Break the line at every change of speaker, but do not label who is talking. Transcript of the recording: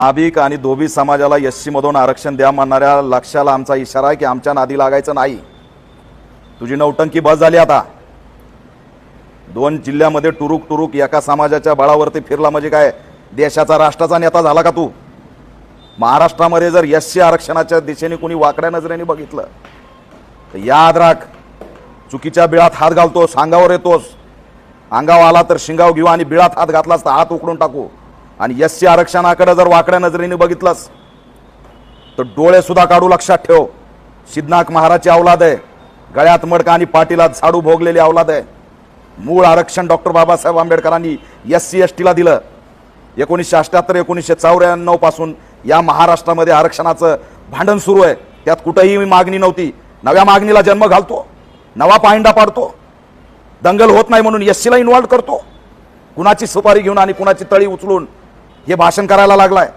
नाभिक आणि धोबी समाजाला एससी मधून आरक्षण द्या म्हणणाऱ्या लक्षाला आमचा इशारा आहे की आमच्या नादी लागायचं नाही। तुझी नौटंकी बस झाली आता। 2 जिल्ह्यामध्ये टुरुक टुरुक एका समाजाच्या बळावरती फिरला म्हणजे काय देशाचा राष्ट्राचा नेता झाला का तू? महाराष्ट्रामध्ये जर एससी आरक्षणाच्या दिशेने कोणी वाकड्या नजरेने बघितलं तर याद राख, चुकीच्या बिळात हात घालतोस, अंगावर येतोस। अंगावर आला तर शिंगाव घेऊ आणि बिळात हात घातलास तर हात उकडून टाकू। आणि एससी आरक्षणाकडे जर वाकड्या नजरेने बघितलंस तर डोळे सुद्धा काढू, लक्षात ठेव। सिद्धनाथ महाराजची औलाद आहे, गळ्यात मडका आणि पाठीला झाडू भोगलेली औलाद आहे। मूळ आरक्षण डॉक्टर बाबासाहेब आंबेडकरांनी एससी एसटीला दिलं। 1978 1994 पासून या महाराष्ट्रामध्ये आरक्षणाचं भांडण सुरू आहे। त्यात कुठेही मागणी नव्हती, नव्या मागणीला जन्म घालतो, नवा पायंडा पाडतो, दंगल होत नाही म्हणून एससीला इन्व्हॉल्व करतो, कुणाची सुपारी घेऊन आणि कुणाची तळी उचलून हे भाषण करायला लागलाय।